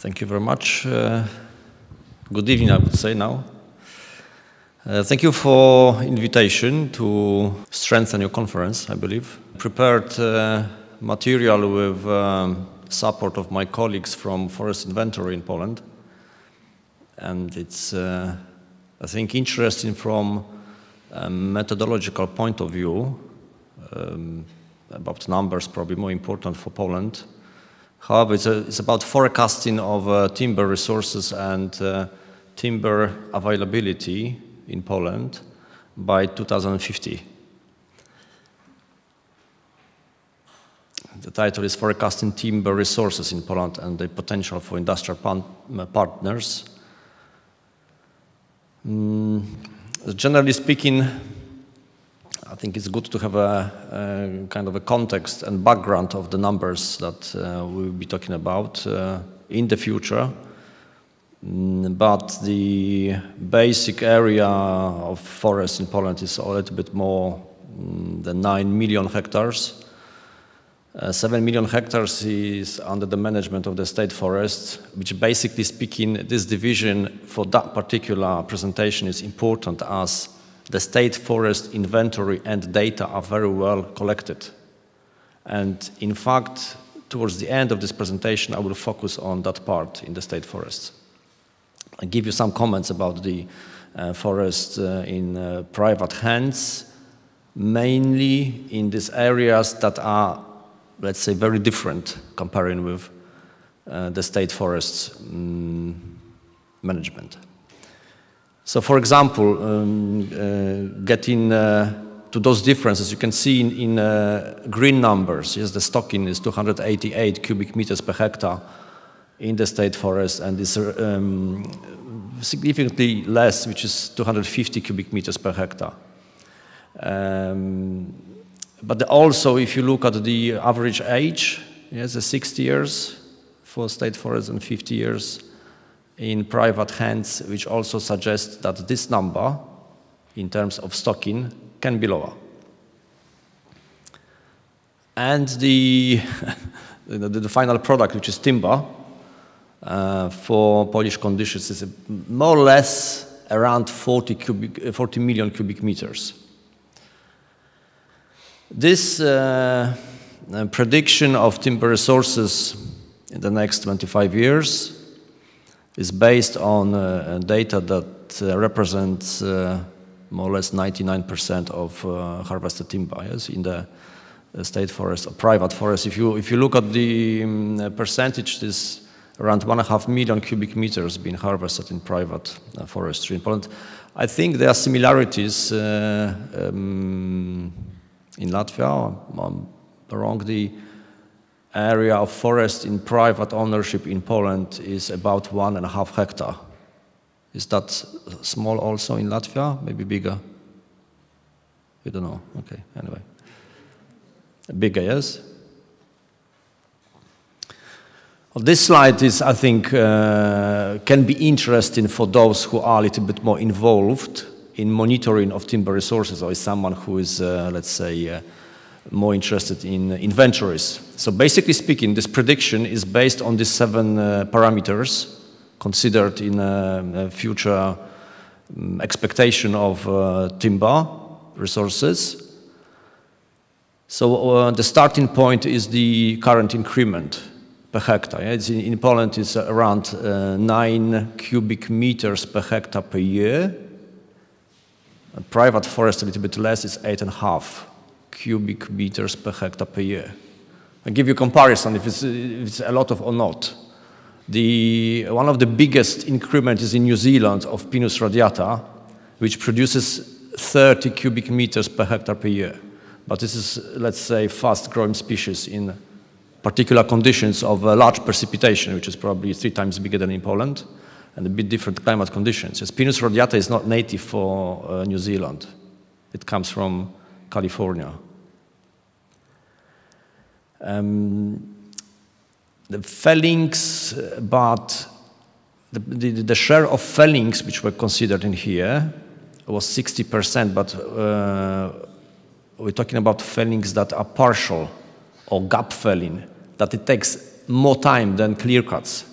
Thank you very much. Good evening, I would say now. Thank you for invitation to strengthen your conference, I believe. Prepared material with support of my colleagues from Forest Inventory in Poland. And it's, I think, interesting from a methodological point of view, about numbers, probably more important for Poland. However, it's about forecasting of timber resources and timber availability in Poland by 2050. The title is Forecasting Timber Resources in Poland and the Potential for Industrial Partners. Generally speaking, I think it's good to have a kind of a context and background of the numbers that we will be talking about in the future. But the basic area of forest in Poland is a little bit more than 9 million hectares. 7 million hectares is under the management of the state forest, which basically speaking, this division for that particular presentation is important as the state forest inventory and data are very well collected. And in fact, towards the end of this presentation, I will focus on that part in the state forests. I'll give you some comments about the forest in private hands, mainly in these areas that are, let's say, very different comparing with the state forests management. So, for example, getting to those differences, you can see in green numbers. Yes, the stocking is 288 cubic meters per hectare in the state forest, and is significantly less, which is 250 cubic meters per hectare. But also, if you look at the average age, yes, 60 years for state forests and 50 years in private hands, which also suggests that this number, in terms of stocking, can be lower. And the final product, which is timber, for Polish conditions, is more or less around 40 million cubic meters. This prediction of timber resources in the next 25 years is based on data that represents more or less 99% of harvested timber, yes, in the state forest or private forest. If you look at the percentage, this around 1.5 million cubic meters being harvested in private forestry in Poland. I think there are similarities in Latvia along the area of forest in private ownership in Poland is about 1.5 hectare. Is that small also in Latvia? Maybe bigger? We don't know. Okay, anyway. Bigger, yes? Well, this slide is, I think, can be interesting for those who are a little bit more involved in monitoring of timber resources, or is someone who is, let's say, more interested in inventories. So basically speaking, this prediction is based on these 7 parameters considered in a future expectation of timber resources. So the starting point is the current increment per hectare. In Poland, it's around 9 cubic meters per hectare per year. Private forest, a little bit less, is 8.5 cubic meters per hectare per year. I'll give you a comparison if it's a lot of or not. One of the biggest increments is in New Zealand of Pinus radiata, which produces 30 cubic meters per hectare per year. But this is, let's say, fast-growing species in particular conditions of large precipitation, which is probably 3 times bigger than in Poland, and a bit different climate conditions. Yes, Pinus radiata is not native for New Zealand. It comes from California. The fellings, but the share of fellings which were considered in here was 60%, but we're talking about fellings that are partial or gap felling, that it takes more time than clear cuts.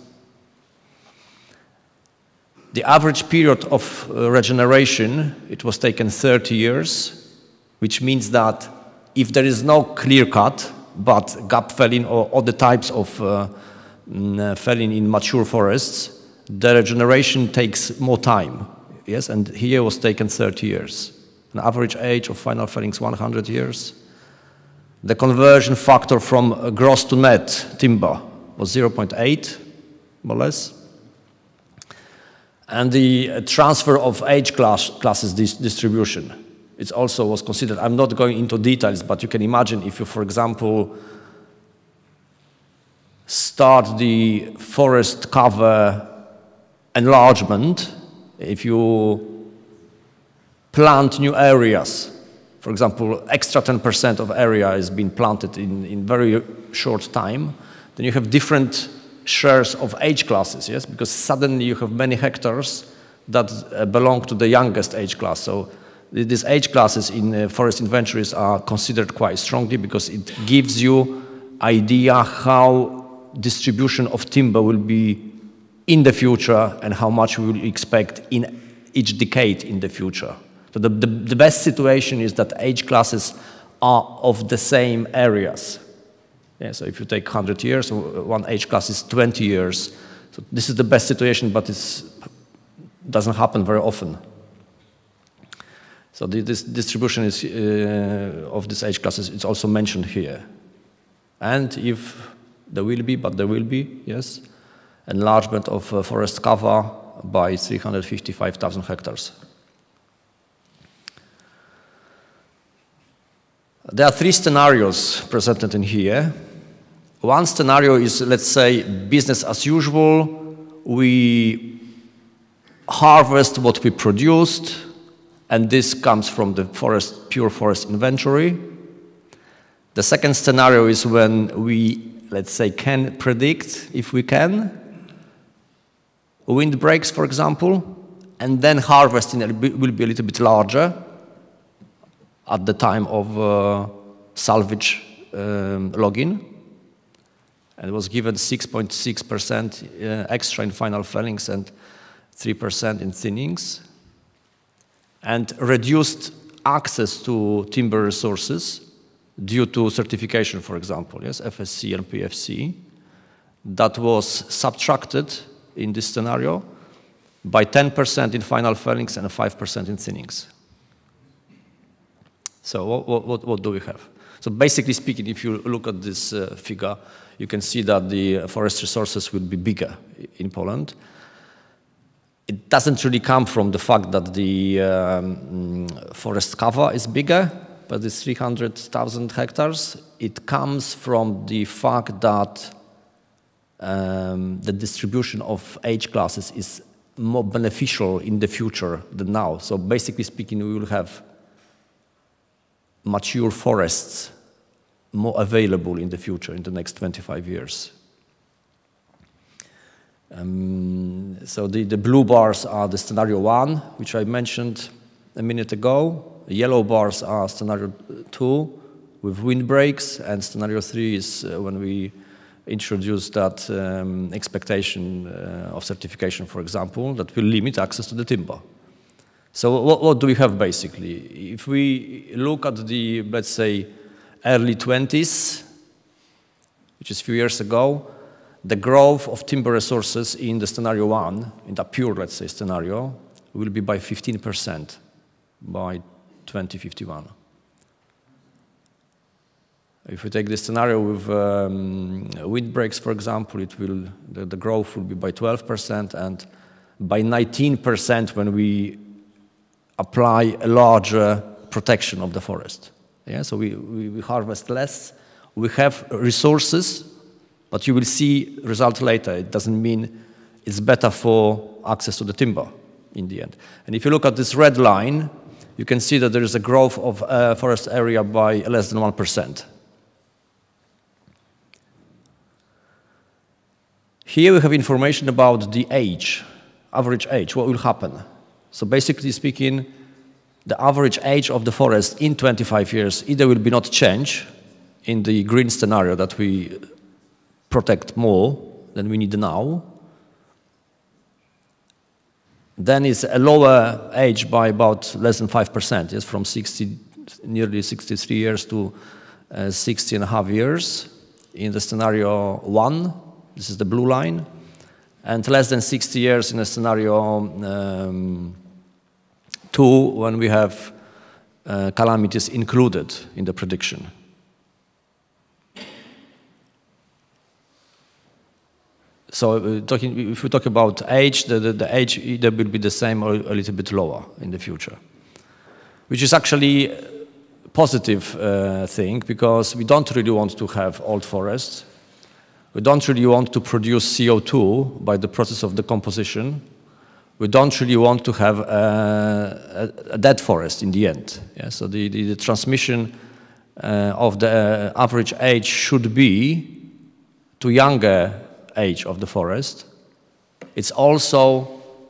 The average period of regeneration, it was taken 30 years, which means that if there is no clear cut, but gap felling or other types of felling in mature forests, the regeneration takes more time. Yes, and here was taken 30 years. An average age of final felling is 100 years. The conversion factor from gross to net timber was 0.8, more or less. And the transfer of age classes distribution, it also was considered. I'm not going into details, but you can imagine if you, for example, start the forest cover enlargement, if you plant new areas, for example, extra 10% of area is being planted in very short time, then you have different shares of age classes, yes? Because suddenly you have many hectares that belong to the youngest age class. So these age classes in forest inventories are considered quite strongly because it gives you idea how distribution of timber will be in the future and how much we will expect in each decade in the future. So the best situation is that age classes are of the same areas. Yeah, so if you take 100 years, one age class is 20 years. So this is the best situation, but it doesn't happen very often. So this distribution is, of this age classes is also mentioned here. And if there will be, but there will be, yes, enlargement of forest cover by 355,000 hectares. There are three scenarios presented in here. One scenario is, let's say, business as usual. We harvest what we produced, and this comes from the forest, pure forest inventory. The second scenario is when we, let's say, can predict, if we can, windbreaks, for example, and then harvesting will be a little bit larger at the time of salvage logging. And it was given 6.6% extra in final fellings and 3% in thinnings. And reduced access to timber resources due to certification, for example, yes, FSC and PFC, that was subtracted in this scenario by 10% in final fellings and 5% in thinnings. So what do we have? So basically speaking, if you look at this figure, you can see that the forest resources will be bigger in Poland. It doesn't really come from the fact that the forest cover is bigger, but it's 300,000 hectares. It comes from the fact that the distribution of age classes is more beneficial in the future than now. So basically speaking, we will have mature forests more available in the future, in the next 25 years. So the blue bars are the scenario 1, which I mentioned a minute ago. The yellow bars are scenario 2 with windbreaks, and scenario 3 is when we introduce that expectation of certification, for example, that will limit access to the timber. So what do we have basically? If we look at the, let's say, early 20s, which is a few years ago, the growth of timber resources in the scenario 1, in the pure, let's say, scenario, will be by 15% by 2051. If we take this scenario with windbreaks, for example, the growth will be by 12%, and by 19% when we apply a larger protection of the forest. Yeah, so we harvest less, we have resources, but you will see result later. It doesn't mean it's better for access to the timber in the end. And if you look at this red line, you can see that there is a growth of forest area by less than 1%. Here we have information about the age, average age, what will happen. So basically speaking, the average age of the forest in 25 years either will be not change in the green scenario that we protect more than we need now, then it's a lower age by about less than 5%, yes, from nearly 63 years to 60.5 years in the scenario 1, this is the blue line, and less than 60 years in the scenario 2, when we have calamities included in the prediction. So if we talk about age, the age either will be the same or a little bit lower in the future, which is actually a positive thing, because we don't really want to have old forests. We don't really want to produce CO2 by the process of decomposition. We don't really want to have a dead forest in the end. Yeah? So the transmission of the average age should be to younger age of the forest. It's also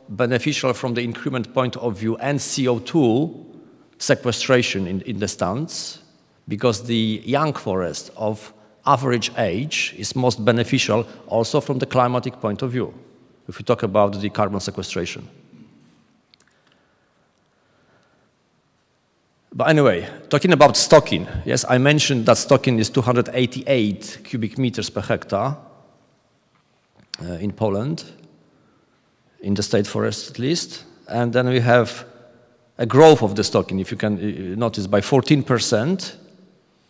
beneficial from the increment point of view and CO2 sequestration in the stands, because the young forest of average age is most beneficial also from the climatic point of view, if we talk about the carbon sequestration. But anyway, talking about stocking, yes, I mentioned that stocking is 288 cubic meters per hectare in Poland, in the state forest at least. And then we have a growth of the stocking, if you can notice, by 14%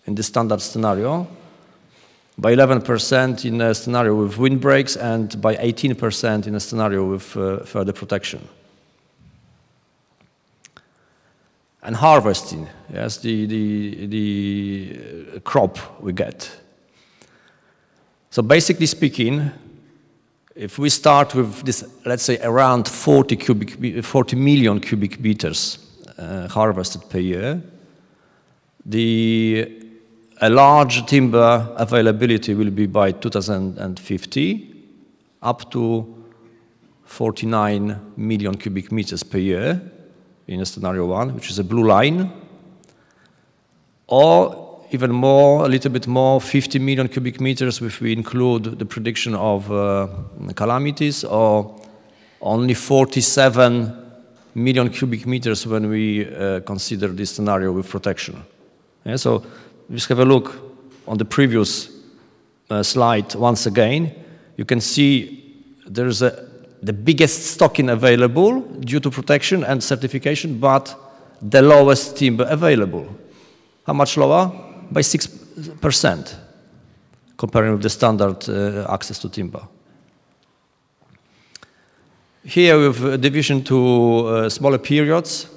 in the standard scenario, by 11% in a scenario with windbreaks, and by 18% in a scenario with further protection. And harvesting, yes, the crop we get. So basically speaking, if we start with this, let's say around 40 million cubic meters harvested per year, a large timber availability will be by 2050 up to 49 million cubic meters per year in a scenario 1, which is a blue line, or even more, a little bit more, 50 million cubic meters if we include the prediction of calamities, or only 47 million cubic meters when we consider this scenario with protection. Yeah, so just have a look on the previous slide once again. You can see there's the biggest stocking available due to protection and certification, but the lowest timber available. How much lower? By 6%, comparing with the standard access to timber. Here we have a division to smaller periods,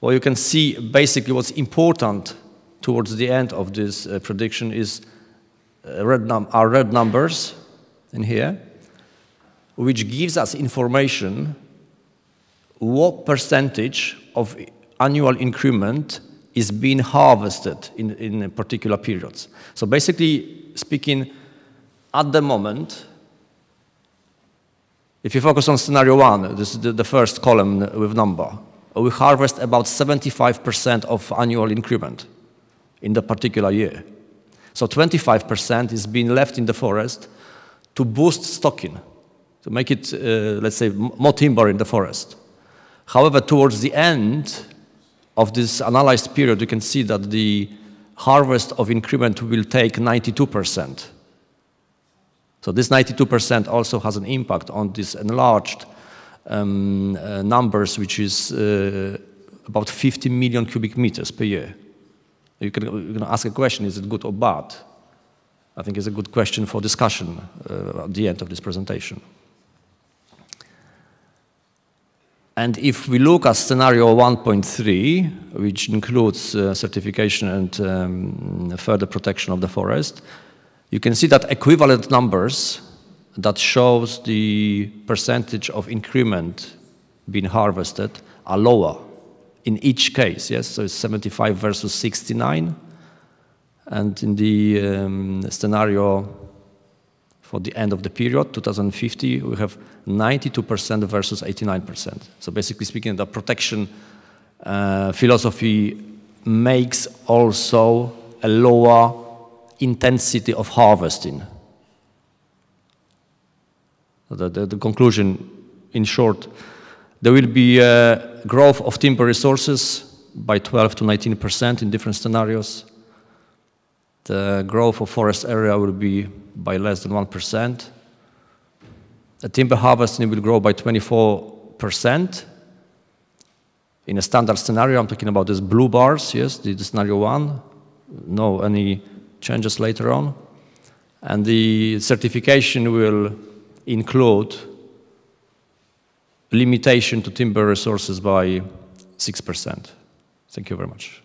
where you can see basically what's important towards the end of this prediction is our red numbers in here, which gives us information what percentage of annual increment is being harvested in particular periods. So basically speaking, at the moment, if you focus on scenario 1, this is the first column with number, we harvest about 75% of annual increment in the particular year. So 25% is being left in the forest to boost stocking, to make it, let's say, more timber in the forest. However, towards the end of this analyzed period, you can see that the harvest of increment will take 92%. So this 92% also has an impact on this enlarged numbers, which is about 50 million cubic meters per year. You can ask a question, is it good or bad? I think it's a good question for discussion at the end of this presentation. And if we look at scenario 1.3, which includes certification and further protection of the forest, you can see that equivalent numbers that shows the percentage of increment being harvested are lower in each case, yes? So it's 75 versus 69. And in the scenario for the end of the period, 2050, we have 92% versus 89%. So basically speaking, the protection philosophy makes also a lower intensity of harvesting. The conclusion, in short, There will be growth of timber resources by 12 to 19% in different scenarios. The growth of forest area will be by less than 1%. The timber harvesting will grow by 24%. In a standard scenario, I'm talking about these blue bars, yes, the scenario 1. No any changes later on. And the certification will include limitation to timber resources by 6%. Thank you very much.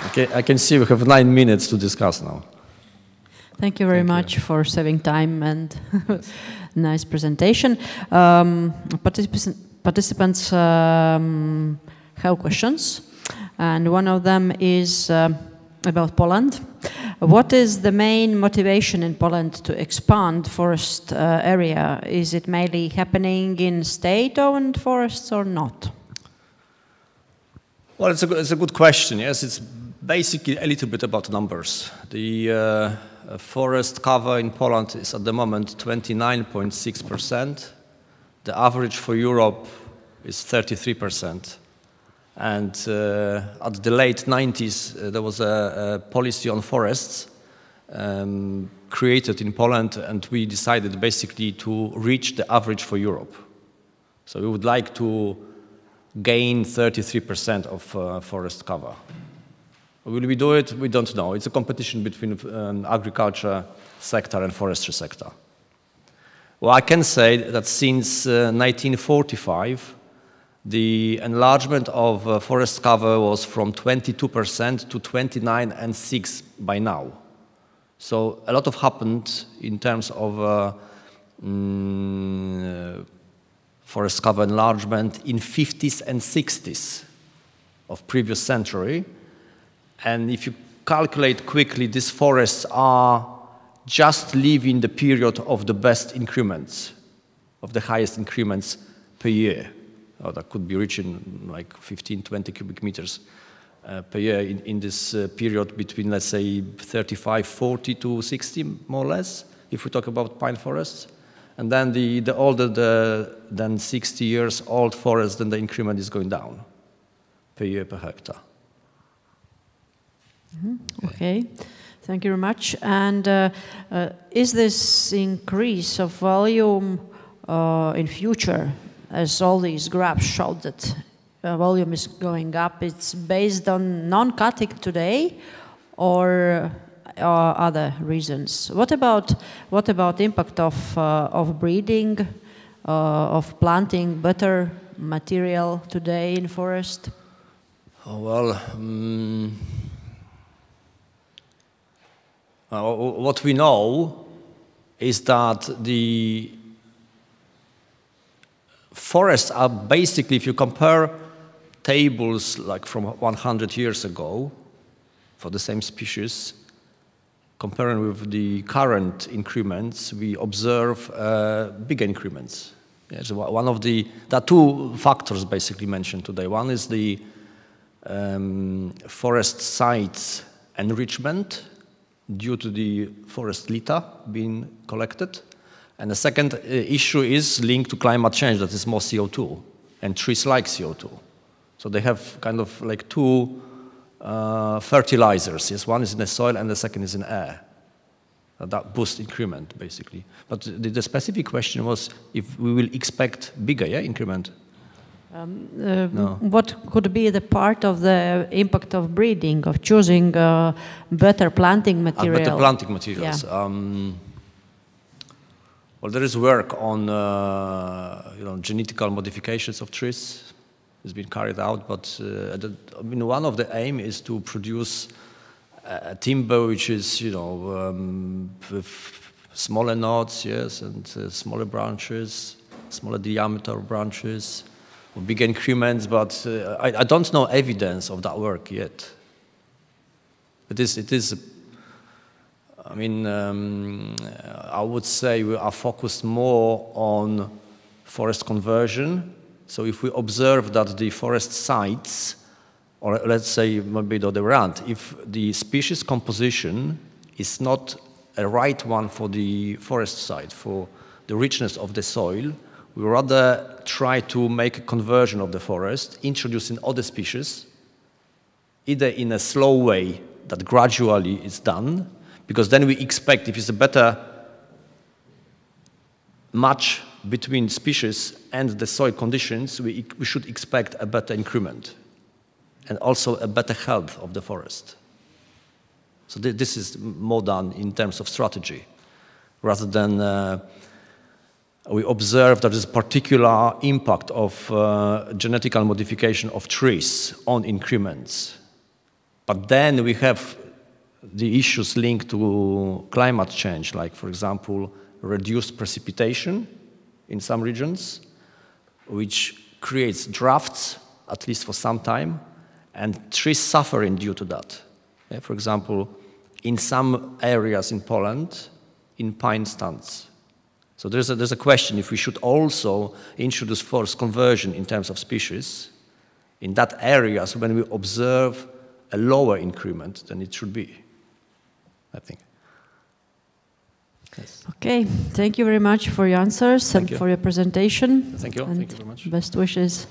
Okay, I can see we have 9 minutes to discuss now. Thank you very much for saving time and nice presentation. Participants have questions, and one of them is about Poland. What is the main motivation in Poland to expand forest area? Is it mainly happening in state-owned forests or not? Well, it's a good question. Yes, it's basically a little bit about numbers. The forest cover in Poland is at the moment 29.6%. The average for Europe is 33%. And at the late 90s, there was a policy on forests created in Poland, and we decided basically to reach the average for Europe. So we would like to gain 33% of forest cover. Will we do it? We don't know. It's a competition between agriculture sector and forestry sector. Well, I can say that since 1945, the enlargement of forest cover was from 22% to 29.6% by now. So a lot of happened in terms of forest cover enlargement in 50s and 60s of previous century. And if you calculate quickly, these forests are just living the period of the best increments, of the highest increments per year. Or that could be reaching like 15, 20 cubic meters per year in this period between, let's say, 35, 40 to 60, more or less, if we talk about pine forests. And then the older than 60 years old forests, then the increment is going down per year per hectare. Okay, thank you very much. And is this increase of volume in future, as all these graphs show that volume is going up, it's based on non-cutting today or other reasons? What about impact of breeding, of planting better material today in forest? Oh, well, what we know is that the forests are basically, if you compare tables like from 100 years ago for the same species, comparing with the current increments, we observe bigger increments. Yes, there are two factors basically mentioned today. One is the forest sites enrichment due to the forest litter being collected. And the second issue is linked to climate change, that is more CO2, and trees like CO2. So they have kind of like two fertilizers. Yes, one is in the soil and the second is in air. That boosts increment, basically. But the specific question was if we will expect bigger increment. No. What could be the part of the impact of breeding, of choosing better planting material? Better planting materials. Yeah. Well, there is work on genetical modifications of trees. It's been carried out, but one of the aim is to produce a timber which is, with smaller nodes, yes, and smaller branches, smaller diameter branches, with big increments. But I don't know evidence of that work yet. It is. I would say we are focused more on forest conversion. So if we observe that the forest sites, or let's say maybe the other way around, if the species composition is not a right one for the forest side, for the richness of the soil. We rather try to make a conversion of the forest, introducing other species, either in a slow way that gradually is done, because then we expect, if it's a better match between species and the soil conditions, we should expect a better increment and also a better health of the forest. So this is more done in terms of strategy, rather than we observe that there's a particular impact of genetical modification of trees on increments. But then we have the issues linked to climate change, like, for example, reduced precipitation in some regions, which creates droughts, at least for some time, and trees suffering due to that. Yeah, for example, in some areas in Poland, in pine stands. So there's a question if we should also introduce forest conversion in terms of species in that areas when we observe a lower increment than it should be, I think. Yes. Okay, thank you very much for your answers and for your presentation. Thank you. Thank you very much. Best wishes.